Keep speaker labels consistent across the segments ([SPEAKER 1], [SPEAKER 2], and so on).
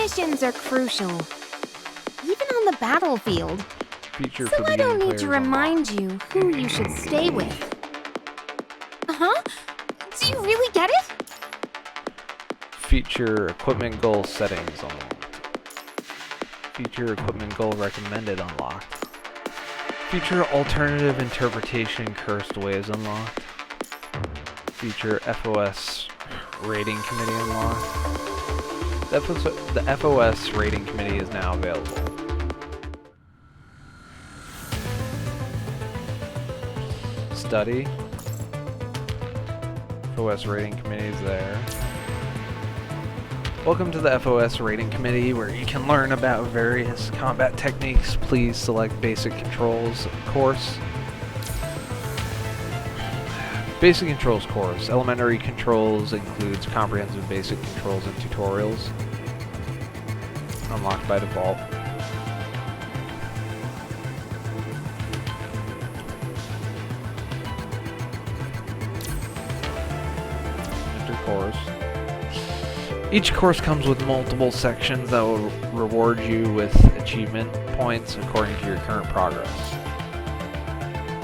[SPEAKER 1] missions are crucial, even on the battlefield.
[SPEAKER 2] Feature
[SPEAKER 1] So
[SPEAKER 2] for
[SPEAKER 1] I don't
[SPEAKER 2] beginning
[SPEAKER 1] need to
[SPEAKER 2] players
[SPEAKER 1] remind you who you should stay with. Uh-huh? Do you really get it?
[SPEAKER 2] Feature equipment goal settings unlocked. Feature equipment goal recommended unlocked. Feature alternative interpretation cursed ways unlocked. Feature FOS rating committee unlocked. The FOS rating committee is now available. Study. FOS rating committee is there. Welcome to the FOS rating committee, where you can learn about various combat techniques. Please select basic controls course. Basic controls course. Elementary controls includes comprehensive basic controls and tutorials. Unlocked by default. Course. Each course comes with multiple sections that will reward you with achievement points according to your current progress.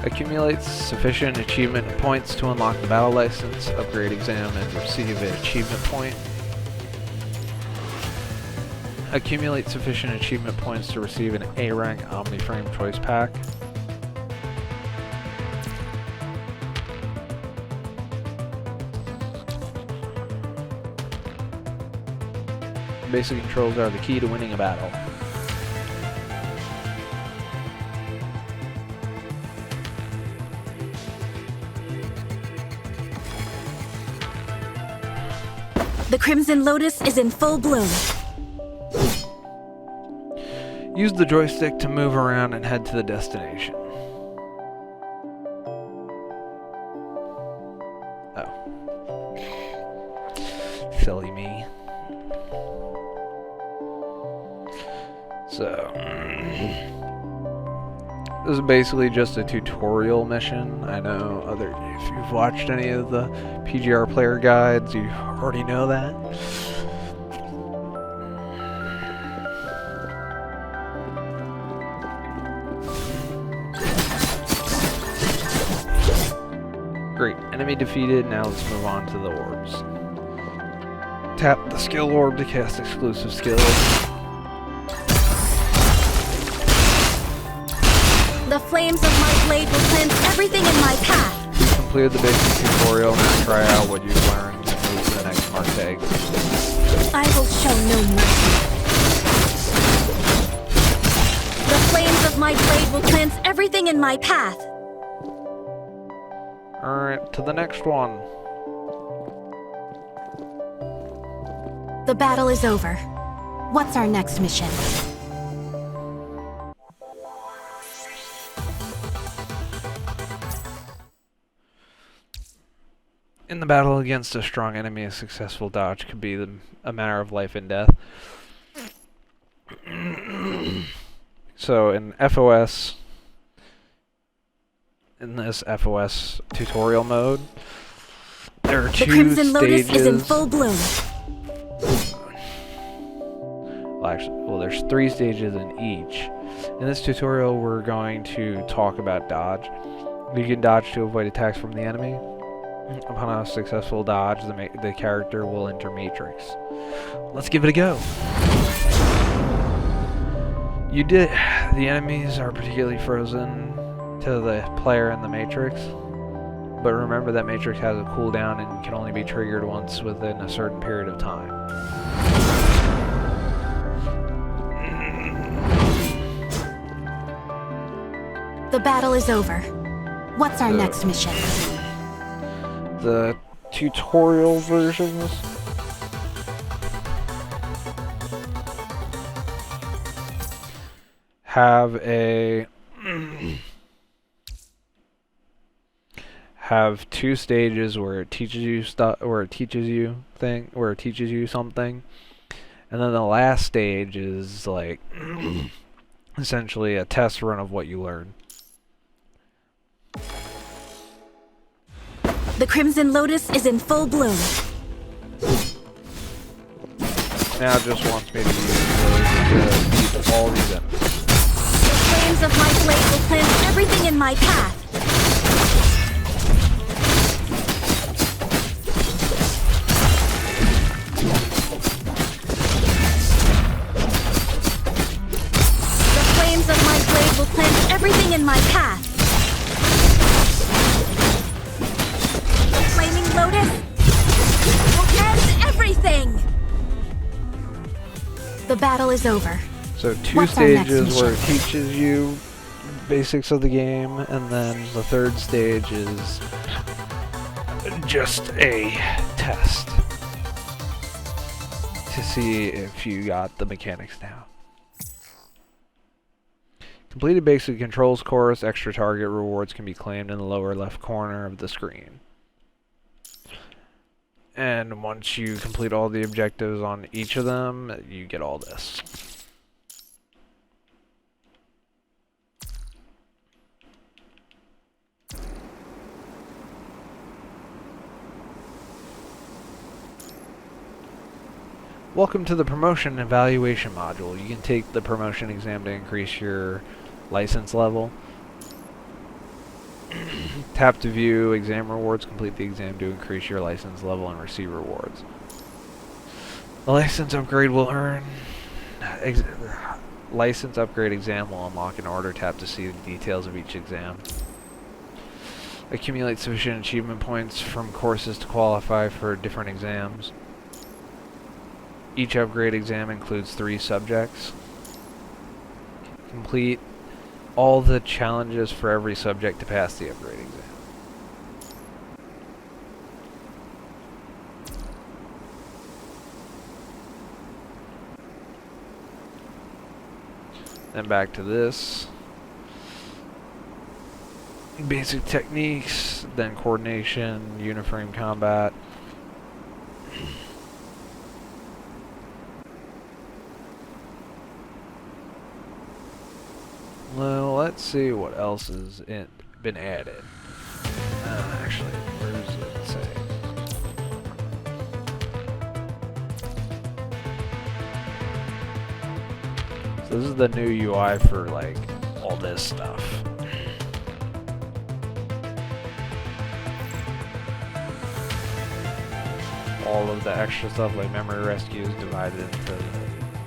[SPEAKER 2] Accumulate sufficient achievement points to unlock the battle license, upgrade exam, and receive an achievement point. Accumulate sufficient achievement points to receive an A rank Omniframe choice pack. Basic controls are the key to winning a battle.
[SPEAKER 3] The Crimson Lotus is in full bloom.
[SPEAKER 2] Use the joystick to move around and head to the destination. Oh. Silly me. So, this is basically just a tutorial mission. I know if you've watched any of the PGR player guides, you already know that. Great, enemy defeated. Now let's move on to the orbs. Tap the skill orb to cast exclusive skills.
[SPEAKER 3] The flames of my blade will cleanse everything in my path.
[SPEAKER 2] You've completed the basic tutorial. Now try out what you've learned and move to the next marked egg.
[SPEAKER 3] I will show no mercy. The flames of my blade will cleanse everything in my path.
[SPEAKER 2] Alright, to the next one.
[SPEAKER 3] The battle is over. What's our next mission?
[SPEAKER 2] In the battle against a strong enemy, a successful dodge could be a matter of life and death. So in FOS, in this FOS tutorial mode, there are two
[SPEAKER 3] The Crimson
[SPEAKER 2] stages.
[SPEAKER 3] Lotus is in full bloom.
[SPEAKER 2] Well, there's 3 stages in each. In this tutorial, we're going to talk about dodge. You can dodge to avoid attacks from the enemy. Upon a successful dodge, the character will enter Matrix. Let's give it a go. The enemies are particularly frozen to the player in the Matrix. But remember that Matrix has a cooldown and can only be triggered once within a certain period of time.
[SPEAKER 3] The battle is over. What's our next mission?
[SPEAKER 2] The tutorial versions have have 2 stages where it teaches you something, and then the last stage is like essentially a test run of what you learn.
[SPEAKER 3] The Crimson Lotus is in full bloom.
[SPEAKER 2] now it just wants me to use those to beat all these enemies.
[SPEAKER 3] The flames of my blade will cleanse everything in my path. The flames of my blade will cleanse everything in my path. The flaming lotus will end everything. The battle is over.
[SPEAKER 2] So two
[SPEAKER 3] What's our next
[SPEAKER 2] stages where it
[SPEAKER 3] mission?
[SPEAKER 2] teaches you basics of the game, and then the third stage is just a test to see if you got the mechanics down. Completed basic controls course. Extra target rewards can be claimed in the lower left corner of the screen. And once you complete all the objectives on each of them, you get all this. Welcome to the promotion evaluation module. You can take the promotion exam to increase your license level. Tap to view exam rewards. Complete the exam to increase your license level and receive rewards. The license upgrade will earn... license upgrade exam will unlock an order. Tap to see the details of each exam. Accumulate sufficient achievement points from courses to qualify for different exams. Each upgrade exam includes 3 subjects. Complete all the challenges for every subject to pass the upgrade exam. Then back to this. Basic techniques, then coordination, uniframe combat. Well, let's see what else has been added. Actually, where does it say? So this is the new UI for like all this stuff. All of the extra stuff like memory rescue is divided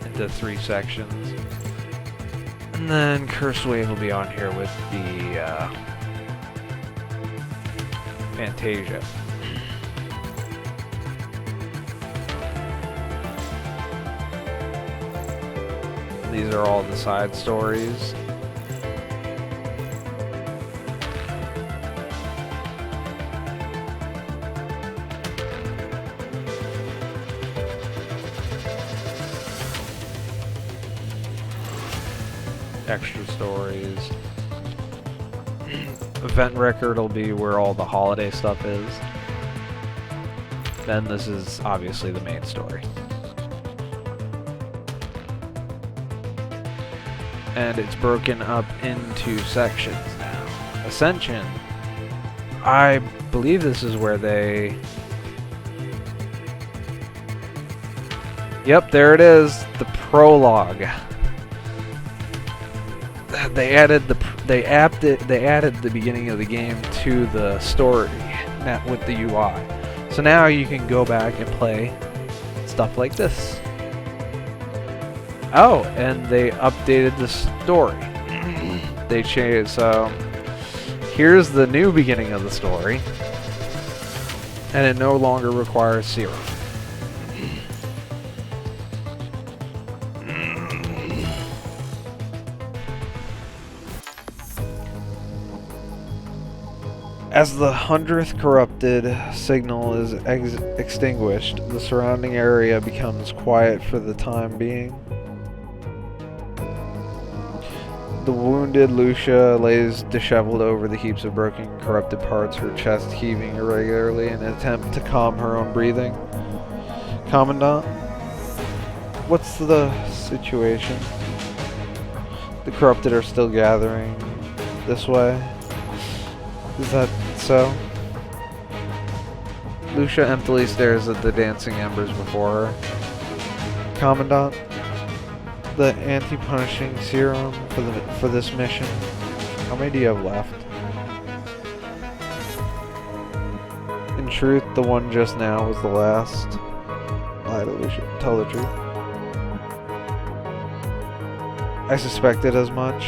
[SPEAKER 2] into 3 sections. And then Curse Wave will be on here with the Fantasia. These are all the side stories. Extra stories. Event record will be where all the holiday stuff is. Then this is obviously the main story. And it's broken up into sections now. Ascension. I believe this is where they... Yep, there it is. The prologue. They added the beginning of the game to the story, not with the UI. So now you can go back and play stuff like this. Oh, and they updated the story. They changed, so here's the new beginning of the story, and it no longer requires serum. As the 100th corrupted signal is extinguished, the surrounding area becomes quiet for the time being. The wounded Lucia lays disheveled over the heaps of broken and corrupted parts, her chest heaving irregularly in an attempt to calm her own breathing. Commandant, what's the situation? The corrupted are still gathering this way. Is that so? Lucia emptily stares at the dancing embers before her. Commandant, the anti-punishing serum for this mission. How many do you have left? In truth, the one just now was the last. Lie to Lucia. Tell the truth. I suspected as much.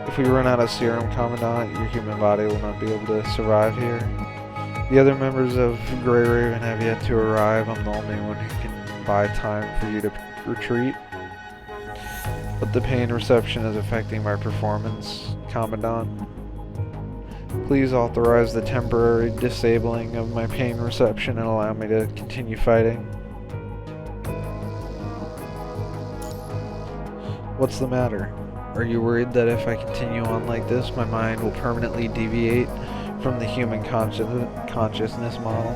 [SPEAKER 2] If we run out of serum, Commandant, your human body will not be able to survive here. The other members of Grey Raven have yet to arrive. I'm the only one who can buy time for you to retreat. But the pain reception is affecting my performance, Commandant. Please authorize the temporary disabling of my pain reception and allow me to continue fighting. What's the matter? Are you worried that if I continue on like this, my mind will permanently deviate from the human consciousness model?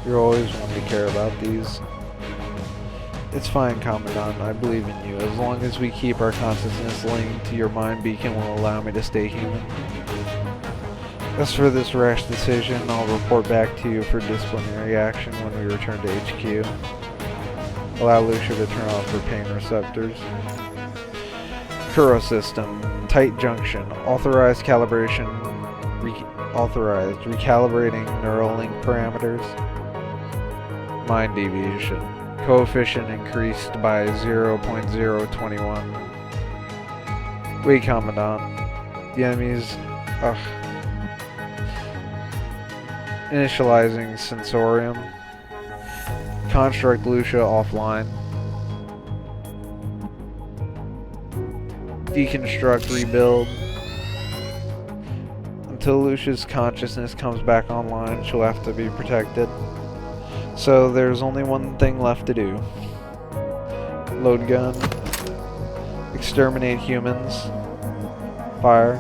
[SPEAKER 2] You're always one to care about these. It's fine, Commandant. I believe in you. As long as we keep our consciousness linked to your mind beacon will allow me to stay human. As for this rash decision, I'll report back to you for disciplinary action when we return to HQ. Allow Lucia to turn off her pain receptors. Kuro system. Tight junction. Authorized calibration. Authorized. Recalibrating neural link parameters. Mind deviation. Coefficient increased by 0.021. Wait, Commandant. The enemy's... Initializing sensorium. Construct Lucia offline. Deconstruct rebuild. Until Lucia's consciousness comes back online, she'll have to be protected. So there's only one thing left to do. Load gun. Exterminate humans. Fire.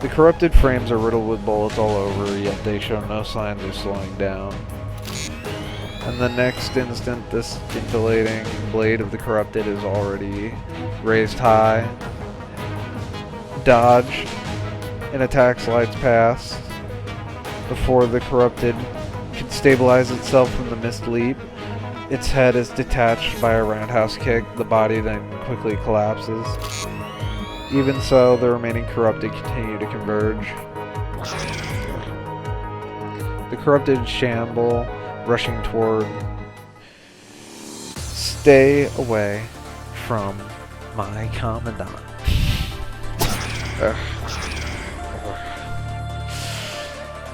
[SPEAKER 2] The corrupted frames are riddled with bullets all over, yet they show no signs of slowing down. And the next instant, this scintillating blade of the corrupted is already raised high. Dodge. An attack slides past. Before the corrupted can stabilize itself from the missed leap, its head is detached by a roundhouse kick. The body then quickly collapses. Even so, the remaining corrupted continue to converge. The corrupted shamble, rushing toward. Stay away from my Commandant.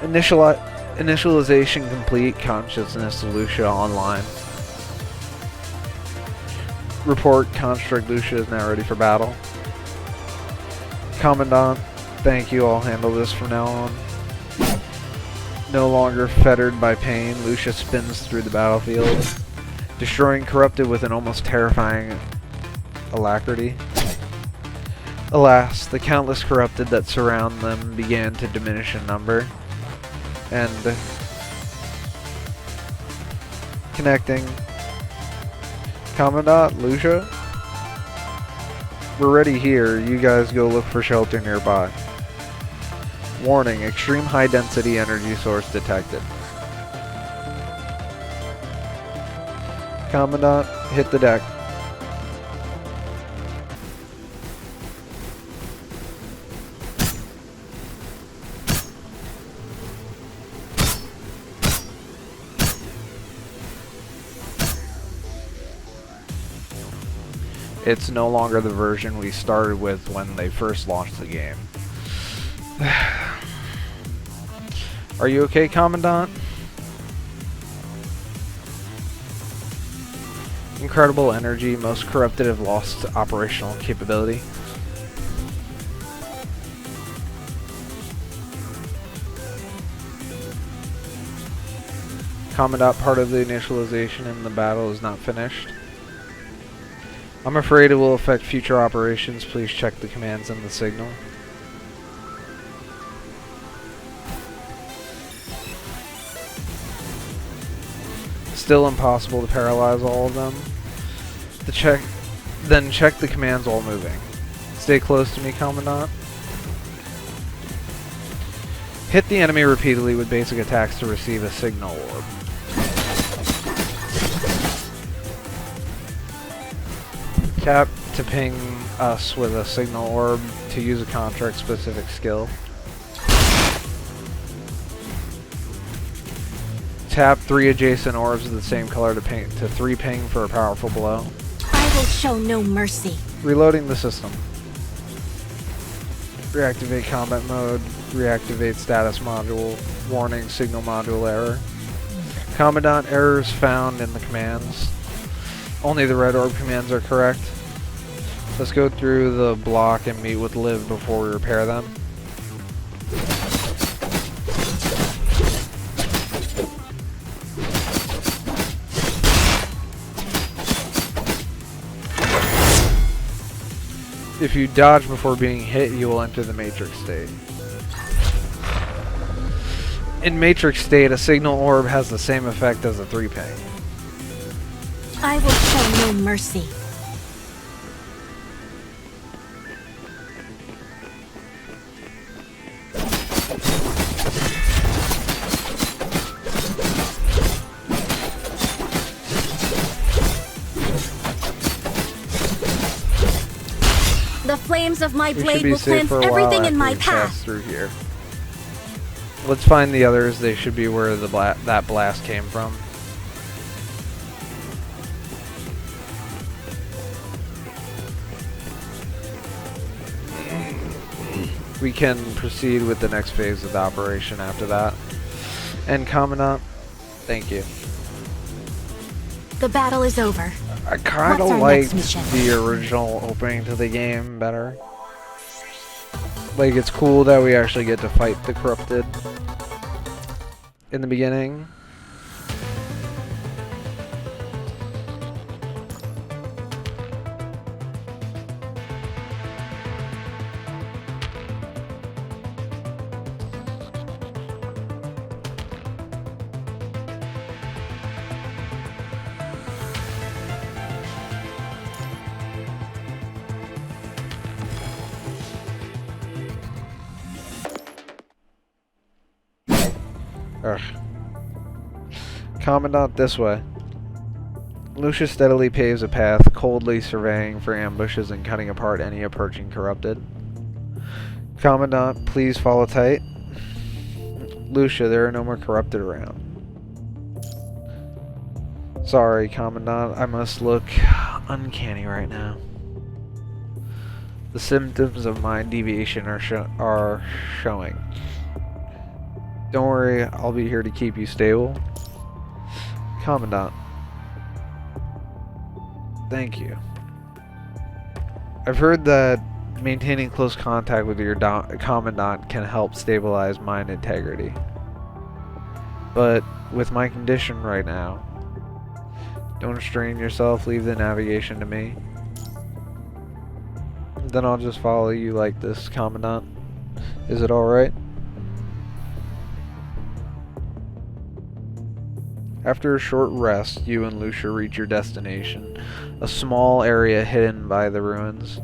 [SPEAKER 2] Initialization complete. Consciousness Lucia online. Report. Construct Lucia is now ready for battle. Commandant, thank you. I'll handle this from now on. No longer fettered by pain, Lucia spins through the battlefield, destroying corrupted with an almost terrifying alacrity. Alas, the countless corrupted that surround them began to diminish in number. And connecting. Commandant, Lucia? We're ready here. You guys go look for shelter nearby. Warning, extreme high density energy source detected. Commandant, hit the deck. It's no longer the version we started with when they first launched the game. Are you okay, Commandant? Incredible energy. Most corrupted have lost operational capability. Commandant, part of the initialization in the battle is not finished. I'm afraid it will affect future operations. Please check the commands in the signal. Still impossible to paralyze all of them. Then check the commands while moving. Stay close to me, Commandant. Hit the enemy repeatedly with basic attacks to receive a signal orb. Tap to ping us with a signal orb to use a contract-specific skill. Tap 3 adjacent orbs of the same color to 3 ping for a powerful blow.
[SPEAKER 3] I will show no mercy.
[SPEAKER 2] Reloading the system. Reactivate combat mode. Reactivate status module. Warning, signal module error. Commandant errors found in the commands. Only the red orb commands are correct. Let's go through the block and meet with Liv before we repair them. If you dodge before being hit, you will enter the Matrix state. In Matrix state, a signal orb has the same effect as a 3 ping.
[SPEAKER 3] I will show no mercy. The flames of my blade will cleanse everything in my path.
[SPEAKER 2] Through here. Let's find the others. They should be where the that blast came from. We can proceed with the next phase of the operation after that. And Commandant, thank you.
[SPEAKER 3] The battle is over.
[SPEAKER 2] I kind of liked the original opening to the game better. Like, it's cool that we actually get to fight the corrupted in the beginning. Ugh. Commandant, this way. Lucia steadily paves a path, coldly surveying for ambushes and cutting apart any approaching corrupted. Commandant, please follow tight. Lucia, there are no more corrupted around. Sorry, Commandant, I must look uncanny right now. The symptoms of mind deviation are showing. Don't worry, I'll be here to keep you stable. Commandant. Thank you. I've heard that maintaining close contact with your Commandant can help stabilize mind integrity. But with my condition right now, don't strain yourself, leave the navigation to me. Then I'll just follow you like this, Commandant. Is it alright? After a short rest, you and Lucia reach your destination, a small area hidden by the ruins.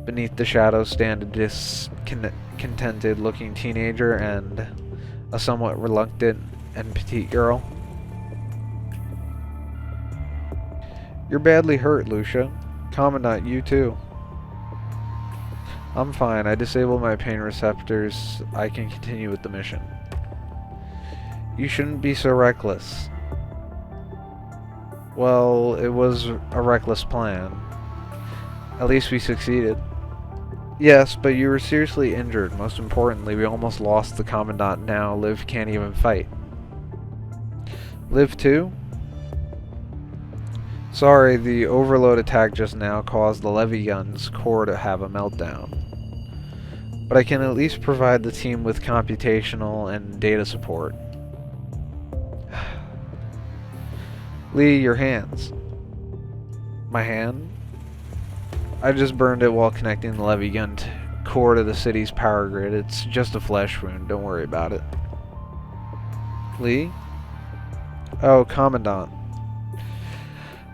[SPEAKER 2] Beneath the shadows stand a discontented-looking teenager and a somewhat reluctant and petite girl. You're badly hurt, Lucia. Commandant, you too. I'm fine. I disabled my pain receptors. I can continue with the mission. You shouldn't be so reckless. Well, it was a reckless plan. At least we succeeded. Yes, but you were seriously injured. Most importantly, we almost lost the Commandant now. Liv can't even fight. Liv too? Sorry, the overload attack just now caused the Levy Gun's core to have a meltdown. But I can at least provide the team with computational and data support. Lee, your hands. My hand? I just burned it while connecting the Levy Gun core to the city's power grid. It's just a flesh wound, don't worry about it. Lee? Oh, Commandant.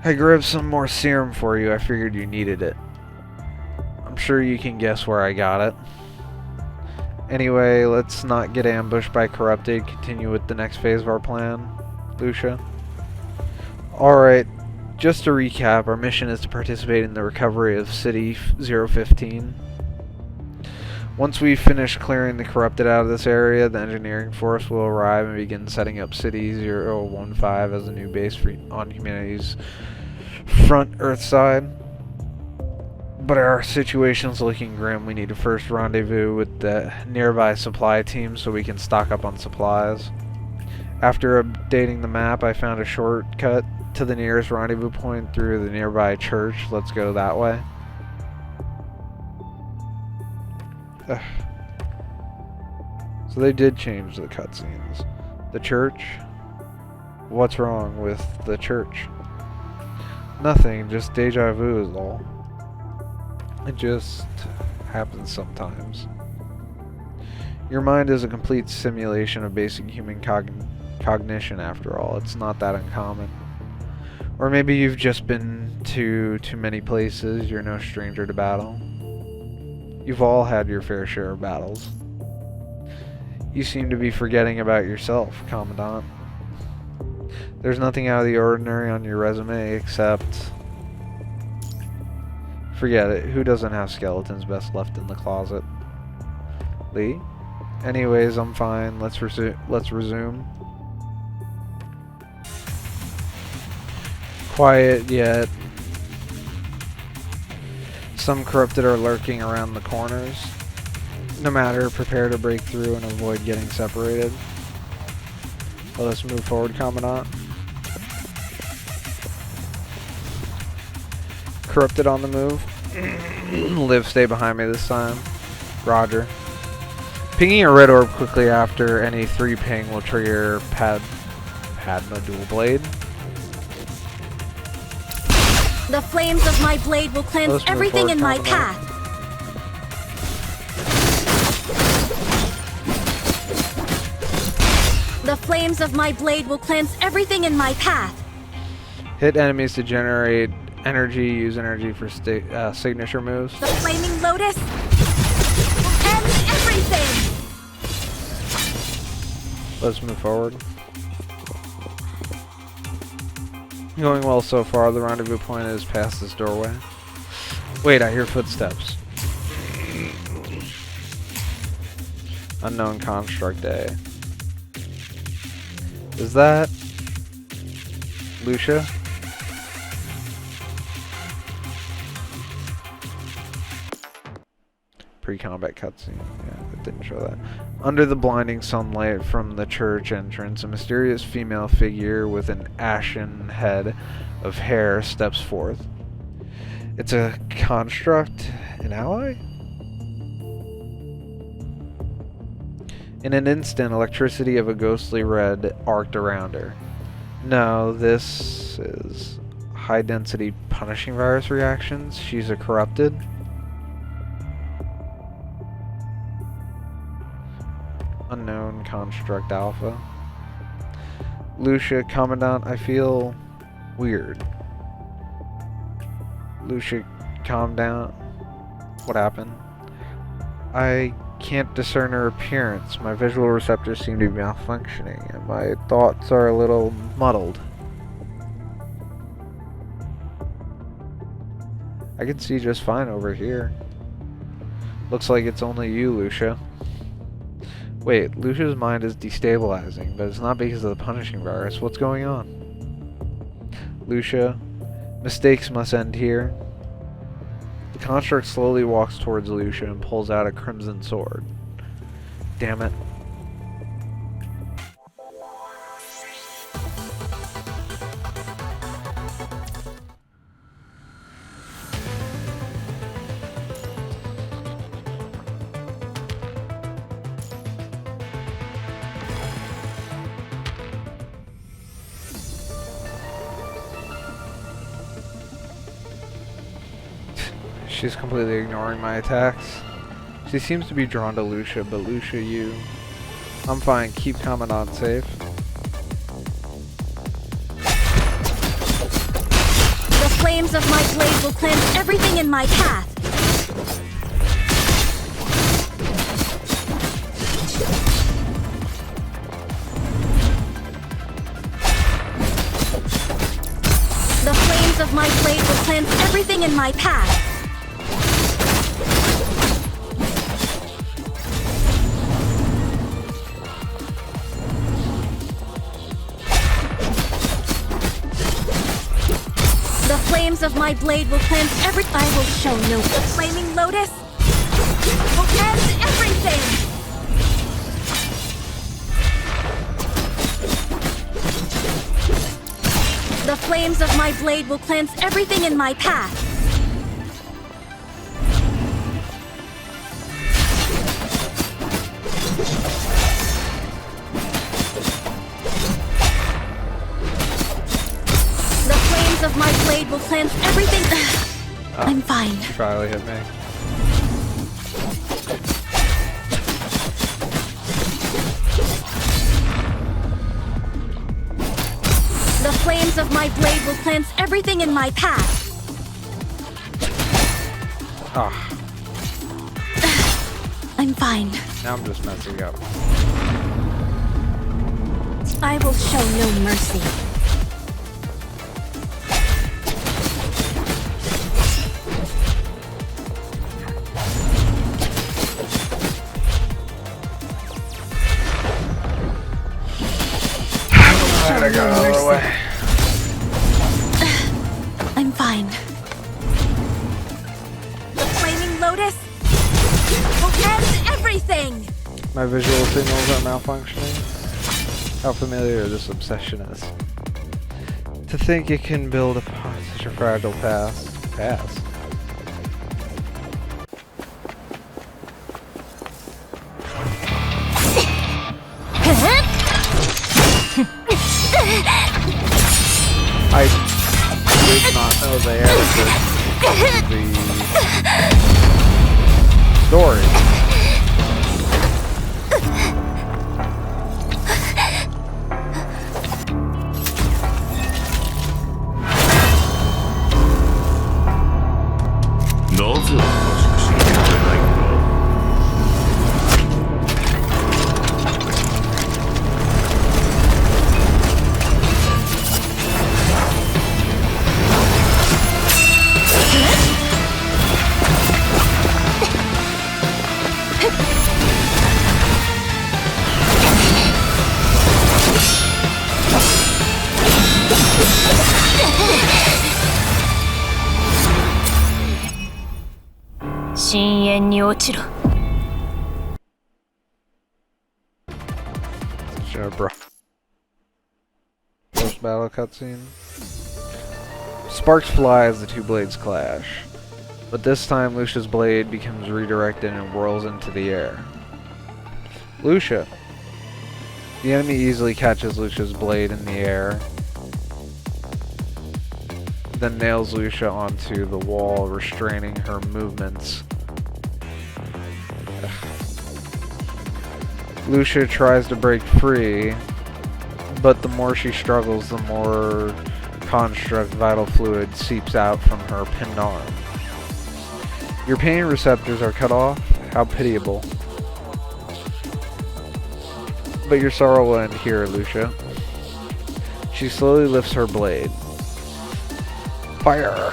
[SPEAKER 2] I grabbed some more serum for you. I figured you needed it. I'm sure you can guess where I got it. Anyway, let's not get ambushed by corrupted. Continue with the next phase of our plan, Lucia. Alright, Just to recap, our mission is to participate in the recovery of City 015. Once we finish clearing the corrupted out of this area, the engineering force will arrive and begin setting up City 015 as a new base on humanity's front Earth side. But our situation's looking grim. We need to first rendezvous with the nearby supply team so we can stock up on supplies. After updating the map, I found a shortcut to the nearest rendezvous point through the nearby church. Let's go that way. Ugh. So they did change the cutscenes. The church? What's wrong with the church? Nothing, just deja vu is all. It just happens sometimes. Your mind is a complete simulation of basic human cognition after all. It's not that uncommon. Or maybe you've just been to too many places. You're no stranger to battle. You've all had your fair share of battles. You seem to be forgetting about yourself, Commandant. There's nothing out of the ordinary on your resume except... Forget it. Who doesn't have skeletons best left in the closet? Lee? Anyways, I'm fine. Let's resume. Quiet yet. Some corrupted are lurking around the corners. No matter, prepare to break through and avoid getting separated. Let us move forward, Commandant. Corrupted on the move. Liv, stay behind me this time. Roger. Pinging a red orb quickly after any 3 ping will trigger Padma dual blade.
[SPEAKER 3] The flames of my blade will cleanse everything in my path. The flames of my blade will cleanse everything in my path.
[SPEAKER 2] Hit enemies to generate energy. Use energy for signature moves.
[SPEAKER 3] The flaming lotus will end everything.
[SPEAKER 2] Let's move forward. Going well so far. The rendezvous point is past this doorway. Wait, I hear footsteps. Unknown construct A. Is that Lucia? Pre-combat cutscene. Yeah, it didn't show that. Under the blinding sunlight from the church entrance, a mysterious female figure with an ashen head of hair steps forth. It's a construct, an ally? In an instant, electricity of a ghostly red arced around her. No, this is high-density punishing virus reactions. She's a corrupted. Unknown construct alpha. Lucia, Commandant, I feel weird. Lucia, calm down. What happened? I can't discern her appearance. My visual receptors seem to be malfunctioning, and my thoughts are a little muddled. I can see just fine over here. Looks like it's only you, Lucia. Wait, Lucia's mind is destabilizing, but it's not because of the punishing virus. What's going on? Lucia, mistakes must end here. The construct slowly walks towards Lucia and pulls out a crimson sword. Damn it. She's completely ignoring my attacks. She seems to be drawn to Lucia, but Lucia, you... I'm fine. Keep Commandant safe.
[SPEAKER 3] The flames of my blade will cleanse everything in my path. The flames in my path. The flames of my blade will cleanse every. I will show no. The flaming lotus will end everything. The flames of my blade will cleanse everything in my path. The flames of my blade will cleanse everything. I'm fine.
[SPEAKER 2] You finally hit me.
[SPEAKER 3] The flames of my blade will cleanse everything in my path.
[SPEAKER 2] Ah,
[SPEAKER 3] I'm fine.
[SPEAKER 2] now I'm just messing up.
[SPEAKER 3] I will show no mercy.
[SPEAKER 2] I got out of the way.
[SPEAKER 3] I'm fine. The flaming lotus will end everything!
[SPEAKER 2] My visual signals are malfunctioning. How familiar this obsession is. To think it can build upon such a fragile past. I did not know they added the story. Sure, bro. First battle cutscene. Sparks fly as the two blades clash, but this time Lucia's blade becomes redirected and whirls into the air. Lucia. The enemy easily catches Lucia's blade in the air, then nails Lucia onto the wall, restraining her movements. Lucia tries to break free, but the more she struggles, the more construct vital fluid seeps out from her pinned arm. Your pain receptors are cut off? How pitiable. But your sorrow will end here, Lucia. She slowly lifts her blade. Fire!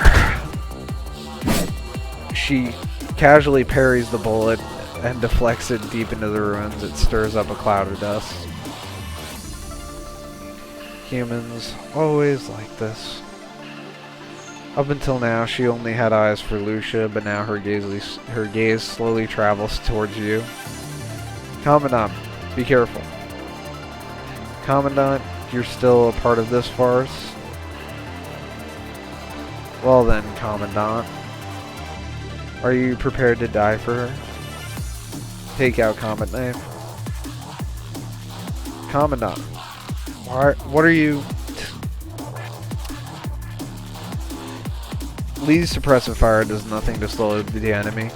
[SPEAKER 2] She casually parries the bullet and deflects it deep into the ruins. It stirs up a cloud of dust. Humans, always like this. Up until now, she only had eyes for Lucia, but now her gaze slowly travels towards you. Commandant, be careful. Commandant, you're still a part of this farce? Well then, Commandant. Are you prepared to die for her? Take out combat knife. Commandant. What are you... Lee's suppressive fire does nothing to slow the enemy.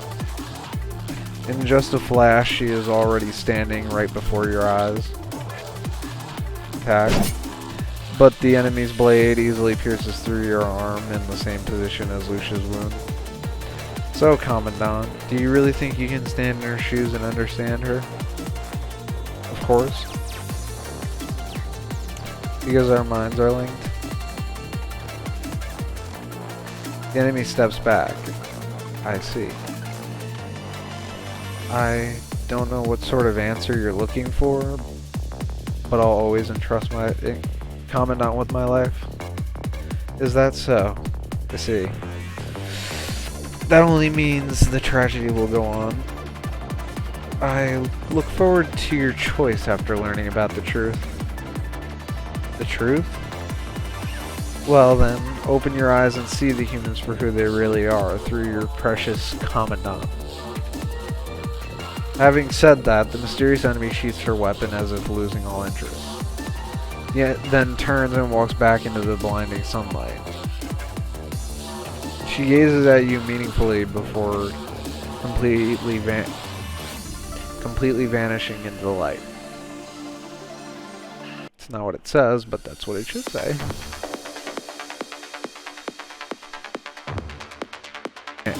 [SPEAKER 2] In just a flash, she is already standing right before your eyes. Attack. But the enemy's blade easily pierces through your arm in the same position as Lucia's wound. So, Commandant, do you really think you can stand in her shoes and understand her? Of course. Because our minds are linked. The enemy steps back. I see. I don't know what sort of answer you're looking for, but I'll always entrust my Commandant with my life. Is that so? I see. That only means the tragedy will go on. I look forward to your choice after learning about the truth. The truth? Well then, open your eyes and see the humans for who they really are through your precious Commandant. Having said that, the mysterious enemy sheaths her weapon as if losing all interest. Yet then turns and walks back into the blinding sunlight. She gazes at you meaningfully before completely vanishing into the light. It's not what it says, but that's what it should say.